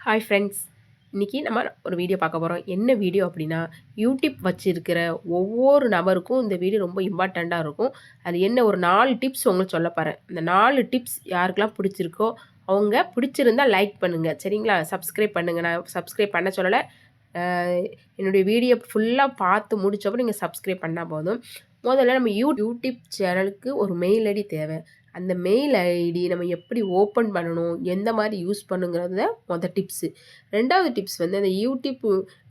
Hi friends, இன்றைக்கி நம்ம ஒரு வீடியோ பார்க்க போகிறோம். என்ன வீடியோ அப்படின்னா, யூடியூப் வச்சுருக்கிற ஒவ்வொரு நபருக்கும் இந்த வீடியோ ரொம்ப இம்பார்ட்டண்ட்டாக இருக்கும். அது என்ன ஒரு 4 டிப்ஸ் உங்களுக்கு சொல்ல போகிறேன். அந்த 4 டிப்ஸ் யாருக்கெல்லாம் பிடிச்சிருக்கோ அவங்க பிடிச்சிருந்தா லைக் பண்ணுங்கள், சரிங்களா? சப்ஸ்கிரைப் பண்ணுங்கள். நான் சப்ஸ்கிரைப் பண்ண சொல்லலை, என்னுடைய வீடியோ ஃபுல்லாக பார்த்து முடித்தப்போ நீங்கள் சப்ஸ்கிரைப் பண்ணால் போதும். முதல்ல நம்ம யூடியூப் சேனலுக்கு ஒரு மெயில் ஐடி தேவை. அந்த மெயில் ஐடி நம்ம எப்படி ஓப்பன் பண்ணணும், எந்த மாதிரி யூஸ் பண்ணுங்கிறத டிப்ஸு. 2வது டிப்ஸ் வந்து அந்த யூடியூப்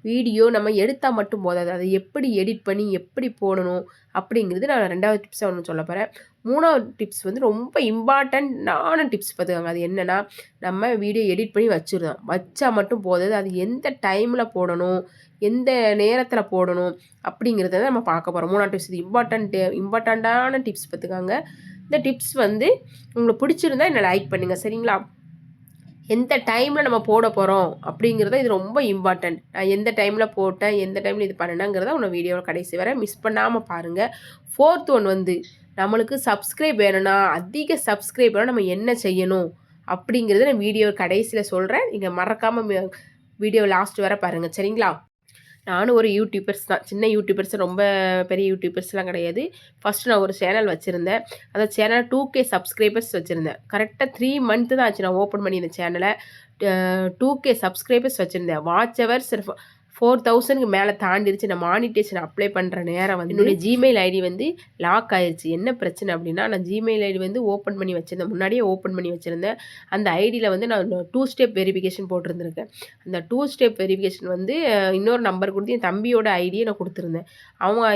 வீடியோ நம்ம எடுத்தால் மட்டும் போதாது, அதை எப்படி எடிட் பண்ணி எப்படி போடணும் அப்படிங்கிறது நான் 2வது டிப்ஸாக ஒன்று சொல்ல போகிறேன். 3வது டிப்ஸ் வந்து ரொம்ப இம்பார்ட்டண்ட்டான டிப்ஸ் பார்த்துக்கோங்க. அது என்னென்னா, நம்ம வீடியோ எடிட் பண்ணி வச்சுருந்தோம், வச்சா மட்டும் போதாது, அது எந்த டைமில் போடணும், எந்த நேரத்தில் போடணும் அப்படிங்கிறத நம்ம பார்க்க போகிறோம். 3வது டிப்ஸ் இது இம்பார்ட்டண்ட்டான டிப்ஸ் பார்த்துக்காங்க. இந்த டிப்ஸ் வந்து உங்களுக்கு பிடிச்சிருந்தா என்னை லைக் பண்ணுங்கள், சரிங்களா? எந்த டைமில் நம்ம போட போகிறோம் அப்படிங்கிறத இது ரொம்ப இம்பார்ட்டன்ட். நான் எந்த டைமில் போட்டேன், எந்த டைமில் இது பண்ணேங்கிறத உன்னை வீடியோவில் கடைசி வரை மிஸ் பண்ணாமல் பாருங்கள். 4th ஒன் வந்து நம்மளுக்கு சப்ஸ்கிரைப் வேணும்னா, அதிக சப்ஸ்கிரைப் வேணும், நம்ம என்ன செய்யணும் அப்படிங்கிறத நான் வீடியோ கடைசியில் சொல்கிறேன். நீங்கள் மறக்காமல் வீடியோ லாஸ்ட் வரை பாருங்கள், சரிங்களா? நானும் ஒரு யூடியூபர்ஸ் தான், சின்ன யூடியூபர்ஸ், ரொம்ப பெரிய யூடியூபர்ஸ்லாம் கிடையாது. ஃபஸ்ட்டு நான் ஒரு சேனல் வச்சுருந்தேன். அந்த சேனல் 2K சப்ஸ்கிரைபர்ஸ் வச்சுருந்தேன். கரெக்டாக 3 மந்த்து தான் ஆச்சு நான் ஓப்பன் பண்ணி இந்த சேனலை. 2K சப்ஸ்கிரைபர்ஸ் வச்சுருந்தேன். வாட்ச் ஹவர்ஸ் 4000க்கு மேலே தாண்டிடுச்சு. நான் மானிட்டேஷன் அப்ளை பண்ணுற நேரம் வந்து என்னுடைய ஜிமெயில் ஐடி வந்து லாக் ஆயிடுச்சு. என்ன பிரச்சனை அப்படின்னா, நான் ஜிமெயில் ஐடி வந்து ஓப்பன் பண்ணி வச்சுருந்தேன், முன்னாடியே ஓப்பன் பண்ணி வச்சுருந்தேன். அந்த ஐடியில் வந்து நான் 2 ஸ்டெப் வெரிஃபிகேஷன் போட்டிருந்துருக்கேன். அந்த 2 ஸ்டெப் வெரிஃபிகேஷன் வந்து இன்னொரு நம்பர் கொடுத்து என் தம்பியோட ஐடியை நான் கொடுத்துருந்தேன்.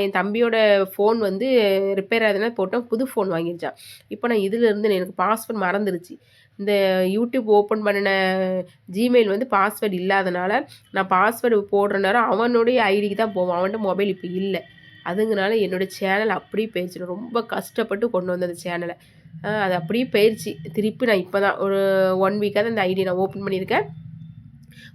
என் தம்பியோட ஃபோன் வந்து ரிப்பேர் ஆகுதுன்னா போட்டோம், புது ஃபோன் வாங்கிடுச்சான். இப்போ நான் இதிலேருந்து எனக்கு பாஸ்வேர்ட் மறந்துருச்சு. இந்த யூடியூப் ஓப்பன் பண்ணின ஜிமெயில் வந்து பாஸ்வேர்டு இல்லாதனால நான் பாஸ்வேர்டு போடுற நேரம் அவனுடைய ஐடிக்கு தான் போவோம். அவன்கிட்ட மொபைல் இப்போ இல்லை. அதுங்கனால என்னோடய சேனல் அப்படியே போயிடுச்சு. ரொம்ப கஷ்டப்பட்டு கொண்டு வந்த அந்த சேனலை அது அப்படியே போயிடுச்சு. திருப்பி நான் இப்போ தான் ஒரு 1 வீக்காக தான் இந்த ஐடி நான் ஓப்பன் பண்ணியிருக்கேன்.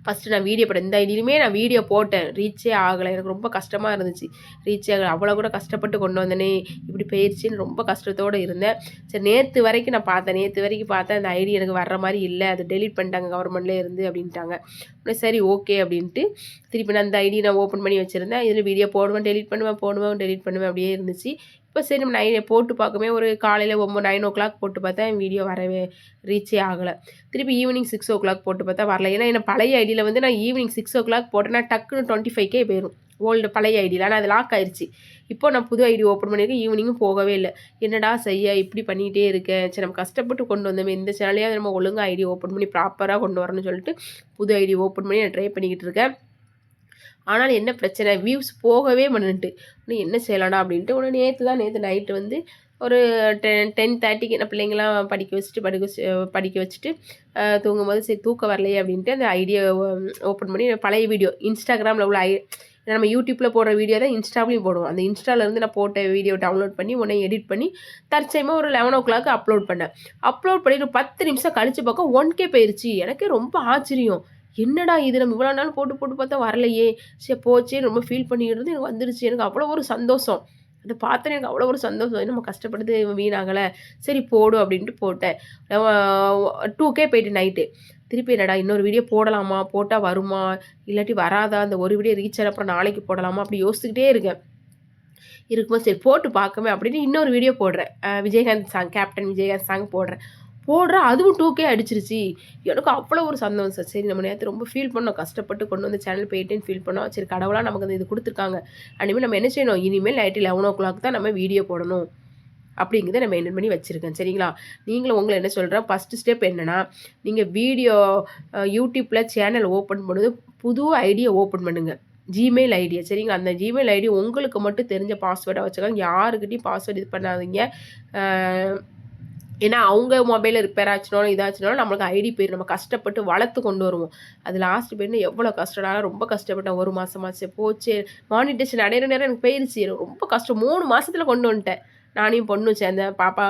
ஃபஸ்ட்டு நான் வீடியோ போட்டேன், இந்த ஐடியிலுமே நான் வீடியோ போட்டேன், ரீச்சே ஆகலை. எனக்கு ரொம்ப கஷ்டமாக இருந்துச்சு, ரீச்சே ஆகலை. அவ்வளோ கூட கஷ்டப்பட்டு கொண்டு வந்தேனே, இப்படி போயிடுச்சின்னு ரொம்ப கஷ்டத்தோடு இருந்தேன். சரி, நேற்று வரைக்கும் நான் பார்த்தேன், அந்த ஐடி எனக்கு வர்ற மாதிரி இல்லை, அது டெலிட் பண்ணிட்டாங்க கவர்மெண்ட்லேயே இருந்து அப்படின்ட்டாங்க. சரி ஓகே அப்படின்ட்டு திருப்பி நான் அந்த ஐடி நான் ஓப்பன் பண்ணி வச்சுருந்தேன். இதில் வீடியோ போடுவேன், டெலிட் பண்ணுவேன் அப்படியே இருந்துச்சு. இப்போ சரி நம்ம போட்டு பார்க்கவே ஒரு காலையில் 9 o'clock போட்டு பார்த்தா வீடியோ வரவே ரீச்சே ஆகலை. திருப்பி ஈவினிங் 6 o'clock போட்டு பார்த்தா வரல. ஏன்னா என்ன பழைய ஐடியில் வந்து நான் ஈவினிங் 6 o'clock போட்டேன்னா டக்குன்னு 25K போயிடும் ஓல்டு பழைய ஐடியில். ஆனால் அது லாக் ஆயிடுச்சு. இப்போ நான் புது ஐடி ஓப்பன் பண்ணியிருக்கேன், ஈவினிங்கும் போகவே இல்லை. என்னடா செய்ய, இப்படி பண்ணிகிட்டே இருக்கேன். சரி, நம்ம கஷ்டப்பட்டு கொண்டு வந்தோமே, இந்த சேனலையாவது நம்ம ஒழுங்காக ஐடி ஓப்பன் பண்ணி ப்ராப்பராக கொண்டு வரணும்னு சொல்லிட்டு புது ஐடி ஓப்பன் பண்ணி நான் ட்ரை பண்ணிக்கிட்டு இருக்கேன். ஆனாலும் என்ன பிரச்சனை, வியூஸ் போகவே பண்ணிட்டு இன்னும் என்ன செய்யலாம்டா அப்படின்ட்டு நேற்று நைட்டு வந்து ஒரு 10:30க்கு என்ன பிள்ளைங்களாம் படிக்க வச்சுட்டு தூங்கும்போது சரி தூக்கம் வரலையே அப்படின்ட்டு அந்த ஐடியா ஓப்பன் பண்ணி பழைய வீடியோ இன்ஸ்டாகிராமில் உள்ள நம்ம யூடியூப்பில் போடுற வீடியோ தான் இன்ஸ்டாவிலையும் போடுவோம். அந்த இன்ஸ்டாலேருந்து நான் போட்ட வீடியோ டவுன்லோட் பண்ணி உடனே எடிட் பண்ணி தற்சயமாக ஒரு 11 o'clock அப்லோட் பண்ணேன். அப்லோட் பண்ணிட்டு 10 நிமிஷம் கழித்து பார்க்க 1K போயிடுச்சு. எனக்கே ரொம்ப ஆச்சரியம். என்னடா இது, நம்ம இவ்வளோ நாள் போட்டு பார்த்தா வரலையே, சரி போச்சேன்னு ரொம்ப ஃபீல் பண்ணிக்கிட்டு இருந்து எனக்கு வந்துருச்சு. எனக்கு அவ்வளோ ஒரு சந்தோஷம், அதை பார்த்தேன் எனக்கு அவ்வளோ ஒரு சந்தோஷம். நம்ம கஷ்டப்படுது வீணாகலை, சரி போடும் அப்படின்ட்டு போட்டேன். 2K போயிட்டு நைட்டு திருப்பி என்னடா இன்னொரு வீடியோ போடலாமா, போட்டால் வருமா இல்லாட்டி வராதா, அந்த ஒரு வீடியோ ரீச் ஆன அப்புறம் நாளைக்கு போடலாமா அப்படி யோசிச்சுக்கிட்டே இருக்கேன். இருக்கும்போது சரி போட்டு பார்க்கவே அப்படின்னு இன்னொரு வீடியோ போடுறேன், Vijayakanth song, captain Vijayakanth song போடுறேன், அதுவும் 2K அடிச்சிருச்சு. எனக்கு அவ்வளோ ஒரு சந்தோஷம். சரி, நம்ம நேற்று ரொம்ப ஃபீல் பண்ணோம், கஷ்டப்பட்டு கொண்டு வந்து சேனல் போயிட்டேன்னு ஃபீல் பண்ணோம். சரி, கடவுளாக நமக்கு அந்த இது கொடுத்துருக்காங்க, இனிமேல் நம்ம என்ன செய்யணும், இனிமேல் நைட்டு 11 o'clock தான் நம்ம வீடியோ போடணும் அப்படிங்கிறத நான் மெயின்டைன் பண்ணி வச்சுருக்கேன், சரிங்களா? நீங்களும் உங்களை என்ன சொல்கிறேன், ஃபஸ்ட்டு ஸ்டெப் என்னென்னா, நீங்கள் வீடியோ யூடியூப்பில் சேனல் ஓப்பன் பண்ணுறது புது ஐடியை ஓப்பன் பண்ணுங்கள், ஜிமெயில் ஐடியா, சரிங்களா? அந்த ஜிமெயில் ஐடி உங்களுக்கு மட்டும் தெரிஞ்ச பாஸ்வேர்டை வச்சுக்காங்க, யாருக்கிட்டையும் பாஸ்வேர்டு இது பண்ணாதீங்க. ஏன்னா அவங்க மொபைலில் ரிப்பேர் ஆச்சுனாலும் இதாச்சுனாலும் நம்மளுக்கு ஐடி பேர் நம்ம கஷ்டப்பட்டு வளர்த்து கொண்டு வருவோம். அது லாஸ்ட் பேர்னு எவ்வளோ கஷ்டம்னாலும் ரொம்ப கஷ்டப்பட்டேன். 1 மாதமாச்சு போச்சு, மானிட்டேஷன் அடையிற நேரம் எனக்கு போயிடுச்சு. எனக்கு ரொம்ப கஷ்டம். 3 மாதத்தில் கொண்டு வந்துட்டேன். நானையும் பொண்ணும் சேர்ந்த பாப்பா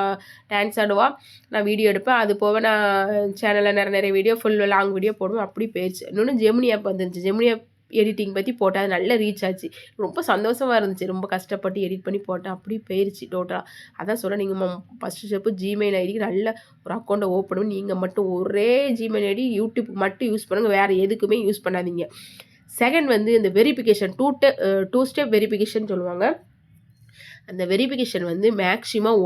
டான்ஸ் ஆடுவா, நான் வீடியோ எடுப்பேன். அது போக நான் சேனலில் நிறைய வீடியோ ஃபுல் லாங் வீடியோ போடுவேன். அப்படி போயிடுச்சு. இன்னொன்று ஜெமினி ஆப் வந்துருந்துச்சு. ஜெமினி ஆப் எடிட்டிங் பற்றி போட்டேன். அது நல்ல ரீச் ஆச்சு. ரொம்ப சந்தோஷமாக இருந்துச்சு. ரொம்ப கஷ்டப்பட்டு எடிட் பண்ணி போட்டேன். அப்படி போயிருச்சு டோட்டலாக. அதான் சொல்ல நீங்கள் ஃபஸ்ட்டு ஸ்டெப்பு ஜிமெயில் ஐடிக்கு நல்ல ஒரு அக்கௌண்ட்டை ஓப்பன் பண்ணி நீங்கள் மட்டும் ஒரே ஜிமெயில் ஐடி யூடியூப் மட்டும் யூஸ் பண்ணுங்கள். வேறு எதுக்குமே யூஸ் பண்ணாதீங்க. செகண்ட் வந்து இந்த வெரிஃபிகேஷன் 2 ஸ்டெப் வெரிஃபிகேஷன் சொல்லுவாங்க. அந்த வெரிஃபிகேஷன் வந்து மேக்ஸிமம்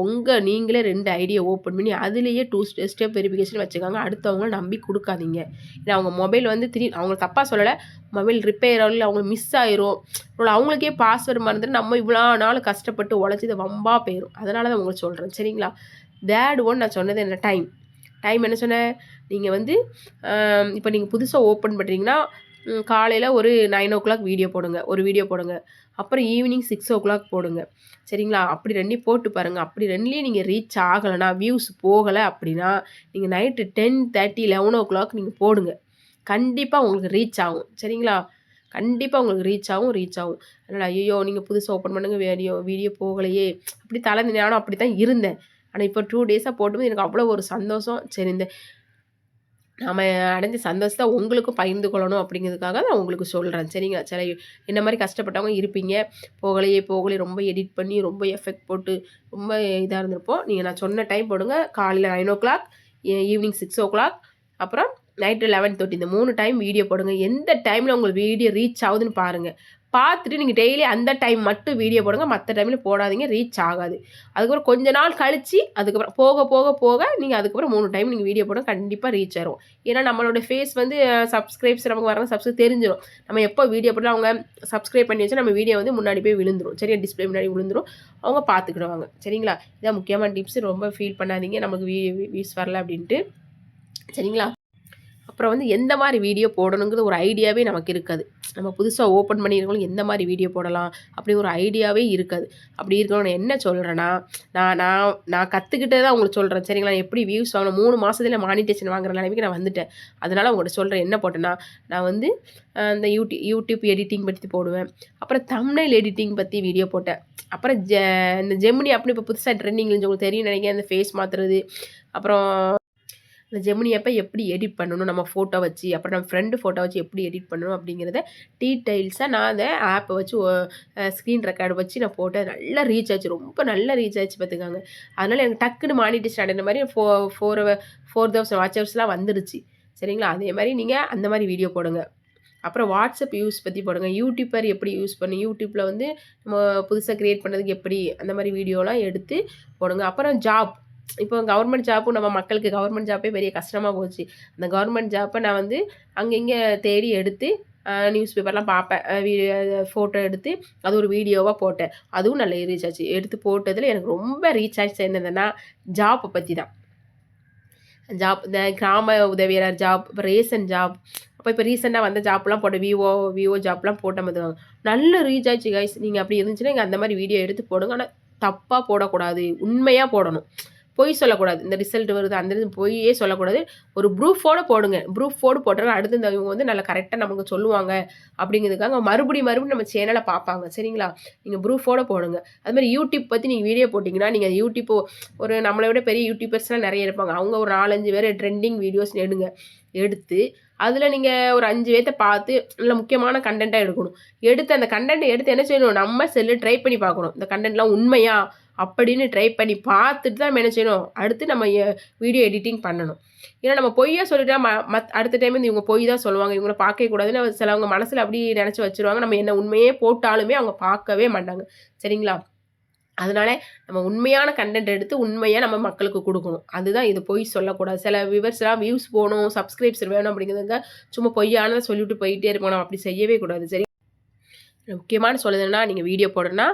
நீங்களே 2 ஐடியை ஓப்பன் பண்ணி அதுலேயே 2 ஸ்டெப் வெரிஃபிகேஷன் வச்சுக்காங்க. அடுத்தவங்கள நம்பி கொடுக்காதீங்க. ஏன்னா அவங்க மொபைல் வந்து அவங்க தப்பாக சொல்லலை, மொபைல் ரிப்பேர் ஆகல, அவங்க மிஸ் ஆயிரும், அவங்களுக்கே பாஸ்வேர்டு மறந்துட்டு நம்ம இவ்வளோ நாள் கஷ்டப்பட்டு உழைச்சி இதை வம்பா போயிடும். அதனால தான் உங்களுக்கு சொல்கிறேன். சரிங்களா? தேர்ட் ஒன் நான் சொன்னது என்ன, டைம் என்ன சொன்னேன், நீங்கள் வந்து இப்போ நீங்கள் புதுசாக ஓப்பன் பண்ணுறீங்கன்னா காலையில் ஒரு 9 o'clock ஒரு வீடியோ போடுங்க. அப்புறம் ஈவினிங் 6 o'clock போடுங்க. சரிங்களா? அப்படி 2 போட்டு பாருங்கள். அப்படி 2லேயும் நீங்கள் ரீச் ஆகலைன்னா, வியூஸ் போகலை அப்படின்னா நீங்கள் நைட்டு 10:30 11 o'clock நீங்கள் போடுங்க. கண்டிப்பாக உங்களுக்கு ரீச் ஆகும். சரிங்களா? கண்டிப்பாக உங்களுக்கு ரீச் ஆகும். அதனால் ஐயோ நீங்கள் புதுசாக ஓப்பன் பண்ணுங்க, வீடியோ போகலையே அப்படி நானும் அப்படி தான் இருந்தேன். ஆனால் இப்போ 2 டேஸாக போட்டும்போது எனக்கு அவ்வளோ ஒரு சந்தோஷம். சரி, இந்த நம்ம அடைஞ்ச சந்தோஷத்தை உங்களுக்கும் பகிர்ந்து கொள்ளணும் அப்படிங்கிறதுக்காக தான் உங்களுக்கு சொல்கிறேன். சரிங்களா? சில என்ன மாதிரி கஷ்டப்பட்டவங்க இருப்பீங்க. போகலையே ரொம்ப எடிட் பண்ணி ரொம்ப எஃபெக்ட் போட்டு ரொம்ப இதாக இருந்திருப்போம். நீங்கள் நான் சொன்ன டைம் போடுங்க. காலையில் 9 o'clock, ஈவினிங் 6 o'clock, அப்புறம் நைட்டு 11:30 இந்த 3 டைம் வீடியோ போடுங்க. எந்த டைமில் உங்களுக்கு வீடியோ ரீச் ஆகுதுன்னு பாருங்கள். பார்த்துட்டு நீங்கள் டெய்லி அந்த டைம் மட்டும் வீடியோ போடுங்க. மற்ற டைமில் போடாதீங்க, ரீச் ஆகாது. அதுக்கப்புறம் கொஞ்ச நாள் கழித்து அதுக்கப்புறம் போக நீங்கள் அதுக்கப்புறம் 3 டைம் நீங்கள் வீடியோ போடுங்க. கண்டிப்பாக ரீச் ஆகும். ஏன்னா நம்மளோட ஃபேஸ் வந்து சப்ஸ்கிரைப்ஸ் நமக்கு வரவங்க சப்ஸ்கிரைப் தெரிஞ்சிடும். நம்ம எப்போ வீடியோ போட்டால் அவங்க சப்ஸ்கிரைப் பண்ணி வச்சா நம்ம வீடியோ வந்து முன்னாடி போய் விழுந்துடும். சரியா? டிஸ்பிளே முன்னாடி விழுந்துடும். அவங்க பார்த்துக்கிடுவாங்க. சரிங்களா? இதான் முக்கியமான டிப்ஸ். ரொம்ப ஃபீல் பண்ணாதீங்க நமக்கு வியூஸ் வரல அப்படின்ட்டு. சரிங்களா? அப்புறம் வந்து எந்த மாதிரி வீடியோ போடணுங்கிறது ஒரு ஐடியாவே நமக்கு இருக்காது. நம்ம புதுசாக ஓப்பன் பண்ணியிருக்கோம், எந்த மாதிரி வீடியோ போடலாம் அப்படி ஒரு ஐடியாவே இருக்காது. அப்படி இருக்கணும். நான் என்ன சொல்கிறேன்னா, நான் கற்றுக்கிட்டே தான் உங்களுக்கு சொல்கிறேன். சரிங்களா? எப்படி வியூஸ் வாங்கணும், 3 மாதத்துல மானிட்டேஷன் வாங்குற நிலைமைக்கு நான் வந்துட்டேன். அதனால் உங்கள்கிட்ட சொல்கிறேன். என்ன போட்டேன்னா, நான் வந்து இந்த யூடியூப் எடிட்டிங் பற்றி போடுவேன். அப்புறம் தம்ப்நெயில் எடிட்டிங் பற்றி வீடியோ போட்டேன். அப்புறம் இந்த ஜெமினி அப்படின்னு இப்போ புதுசாக ட்ரெண்டிங்கில் உங்களுக்கு தெரியும் நினைக்கிறேன். அந்த ஃபேஸ் மாற்றுறது, அப்புறம் இந்த ஜெமினி ஆப்பை எப்படி எடிட் பண்ணணும், நம்ம ஃபோட்டோ வச்சு, அப்புறம் நம்ம ஃப்ரெண்டு ஃபோட்டோ வச்சு எப்படி எடிட் பண்ணணும் அப்படிங்கிறத டீட்டெயில்ஸாக நான் அந்த ஆப்பை வச்சு ஸ்க்ரீன் ரெக்கார்டு வச்சு நான் போட்டேன். நல்லா ரீச் ஆச்சு. ரொம்ப நல்லா ரீச் ஆச்சு பார்த்துக்காங்க. அதனால் எனக்கு டக்குன்னு மானிட்டேஷன் அடைந்த மாதிரி 4,000 வாட்ச் ஹவர்ஸ்லாம் வந்துருச்சு. சரிங்களா? அதே மாதிரி நீங்கள் அந்த மாதிரி வீடியோ போடுங்க. அப்புறம் வாட்ஸ்அப் யூஸ் பற்றி போடுங்க. யூடியூப்பர் எப்படி யூஸ் பண்ணி யூடியூப்பில் வந்து நம்ம புதுசாக க்ரியேட் பண்ணுறதுக்கு எப்படி அந்த மாதிரி வீடியோலாம் எடுத்து போடுங்க. அப்புறம் ஜாப், இப்போ கவர்மெண்ட் ஜாப்பும் நம்ம மக்களுக்கு கவர்மெண்ட் ஜாப்பே பெரிய கஷ்டமாக போச்சு. அந்த கவர்மெண்ட் ஜாப்பை நான் வந்து அங்கங்கே தேடி எடுத்து நியூஸ் பேப்பர்லாம் பார்ப்பேன். ஃபோட்டோ எடுத்து அது ஒரு வீடியோவாக போட்டேன். அதுவும் நல்ல ரீச் ஆச்சு. எடுத்து போட்டதில் எனக்கு ரொம்ப ரீச் ஆச்சு என்னதுன்னா, ஜாப்பை பற்றி தான். ஜாப், இந்த கிராம உதவியாளர் ஜாப், இப்போ ரேஷன் ஜாப், இப்போ ரீசெண்டாக வந்த ஜாப்லாம் போட்ட விவோ ஜாப்லாம் போட்ட மாதிரி நல்ல ரீச் ஆச்சு கைஸ். நீங்கள் அப்படி இருந்துச்சுன்னா நீங்கள் அந்த மாதிரி வீடியோ எடுத்து போடுங்க. ஆனால் தப்பாக போடக்கூடாது, உண்மையாக போடணும். பொய் சொல்லக்கூடாது. இந்த ரிசல்ட் வருது அந்த பொய்யே சொல்லக்கூடாது. ஒரு ப்ரூஃபோடு போடுங்க. ப்ரூஃபோடு போட்டால் அடுத்து இவங்க வந்து நல்லா கரெக்டாக நமக்கு சொல்லுவாங்க அப்படிங்கிறதுக்காக மறுபடியும் நம்ம சேனலை பார்ப்பாங்க. சரிங்களா? நீங்கள் ப்ரூஃபோடு போடுங்க. அதுமாதிரி யூடியூப் பற்றி நீங்கள் வீடியோ போட்டிங்கன்னா, நீங்கள் யூடியூப் ஒரு நம்மளை விட பெரிய யூடியூபர்ஸ்லாம் நிறைய இருப்பாங்க. அவங்க ஒரு 4-5 பேர் ட்ரெண்டிங் வீடியோஸ் எடுத்து அதில் நீங்கள் ஒரு 5 பேர்த்த பார்த்து நல்ல முக்கியமான கண்டென்ட்டாக எடுக்கணும். எடுத்து அந்த கண்டென்ட்டை எடுத்து என்ன செய்யணும், நம்ம ட்ரை பண்ணி பார்க்கணும். இந்த கண்டென்ட்லாம் உண்மையா அப்படின்னு ட்ரை பண்ணி பார்த்துட்டு தான் என்ன செய்யணும், அடுத்து நம்ம வீடியோ எடிட்டிங் பண்ணணும். ஏன்னா நம்ம பொய்யா சொல்லிட்டா அடுத்த டைம் வந்து இவங்க பொய் தான் சொல்லுவாங்க, இவங்களை பார்க்கவே கூடாதுன்னு சிலவங்க மனசில் அப்படி நினச்சி வச்சுருவாங்க. நம்ம என்ன உண்மையே போட்டாலுமே அவங்க பார்க்கவே மாட்டாங்க. சரிங்களா? அதனால நம்ம உண்மையான கண்டென்ட் எடுத்து உண்மையாக நம்ம மக்களுக்கு கொடுக்கணும். அதுதான் இது, பொய் சொல்லக்கூடாது. சில வியூவர்ஸ்லாம் வியூஸ் போகணும், சப்ஸ்கிரைப்ஸ் வேணும் அப்படிங்கிறதுங்க சும்மா பொய்யானதை சொல்லிவிட்டு போயிட்டே இருக்கணும். நம்ம அப்படி செய்யவே கூடாது. சரி, முக்கியமான சொல்லுதுன்னா, நீங்கள் வீடியோ போடணும்னா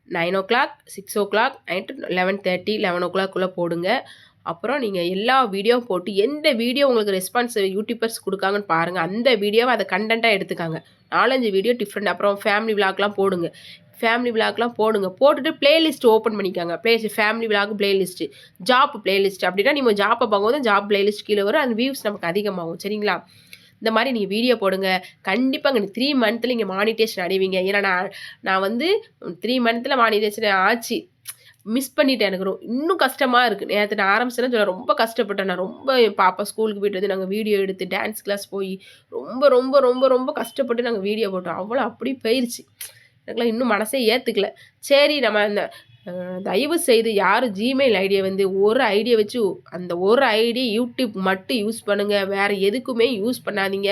9 o'clock, 6 o'clock, நைட்டு 11:30 11 o'clock போடுங்க. அப்புறம் நீங்கள் எல்லா வீடியோ போட்டு எந்த வீடியோ உங்களுக்கு ரெஸ்பான்ஸ் யூடியூபர்ஸ் கொடுக்காங்கன்னு பாருங்கள். அந்த வீடியோவை அதை கண்டென்ட்டாக எடுத்துக்காங்க. 4-5 வீடியோ டிஃப்ரெண்ட். அப்புறம் ஃபேமிலி விளாக்லாம் போடுங்க. போட்டுட்டு பிளேலிஸ்ட் ஓப்பன் பண்ணிக்காங்க. Family vlog playlist, job playlist. அப்படின்னா நீங்கள் ஜாப்பை பார்க்கும்போது ஜாப் பிளேலிஸ்ட் கீழே வரும். அந்த வியூஸ் நமக்கு அதிகமாகும். சரிங்களா? இந்த மாதிரி நீங்கள் வீடியோ போடுங்க. கண்டிப்பாக 3 மந்த்தில் நீங்கள் மானிட்டேஷன் அடைவீங்க. ஏன்னா நான் வந்து 3 மந்த்தில் மானிட்டேஷன் ஆச்சு. மிஸ் பண்ணிட்டேன். எனக்கு இன்னும் கஷ்டமா இருக்கு. நேத்து நான் ஆரம்பிச்சேன்னா சொல்ல ரொம்ப கஷ்டப்பட்டேன். நான் ரொம்ப என் பாப்பா ஸ்கூலுக்கு போயிட்டு வந்து நாங்க வீடியோ எடுத்து டான்ஸ் கிளாஸ் போய் ரொம்ப ரொம்ப ரொம்ப ரொம்ப கஷ்டப்பட்டு நாங்க வீடியோ போட்டோம். அவ்வளோ அப்படி போயிருச்சு. எனக்கெல்லாம் இன்னும் மனசே ஏத்துக்கல. சரி நம்ம அந்த தயவு செய்து யாரும் ஜிமெயில் ஐடியை வந்து ஒரு ஐடியை வச்சு அந்த ஒரு ஐடி யூடியூப் மட்டும் யூஸ் பண்ணுங்க. வேற எதுக்குமே யூஸ் பண்ணாதீங்க.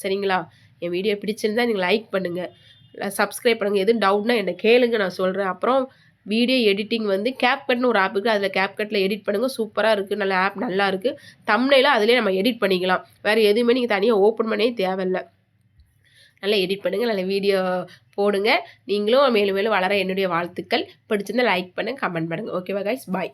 சரிங்களா? என் வீடியோ பிடிச்சிருந்தா நீங்க லைக் பண்ணுங்க. சப்ஸ்கிரைப் பண்ணுங்க. எதுவும் டவுட்னா என்ன கேளுங்க நான் சொல்றேன். அப்புறம் வீடியோ எடிட்டிங் வந்து CapCutன்னு ஒரு ஆப் இருக்கு. அதில CapCutல எடிட் பண்ணுங்க. சூப்பரா இருக்கு. நல்ல ஆப் நல்லா இருக்கு. தம்ப்நெயிலும் அதிலேயே நம்ம எடிட் பண்ணிக்கலாம். வேற எதுவுமே நீங்க தனியா ஓப்பன் பண்ணவே தேவையில்ல. நல்லா எடிட் பண்ணுங்க. நல்ல வீடியோ போடுங்க. நீங்களும் மேலும் மேலும் வளர என்னுடைய வாழ்த்துக்கள். பிடிச்சிருந்தா லைக் பண்ணுங்க, கமெண்ட் பண்ணுங்க. ஓகேவா கைஸ்? பாய்.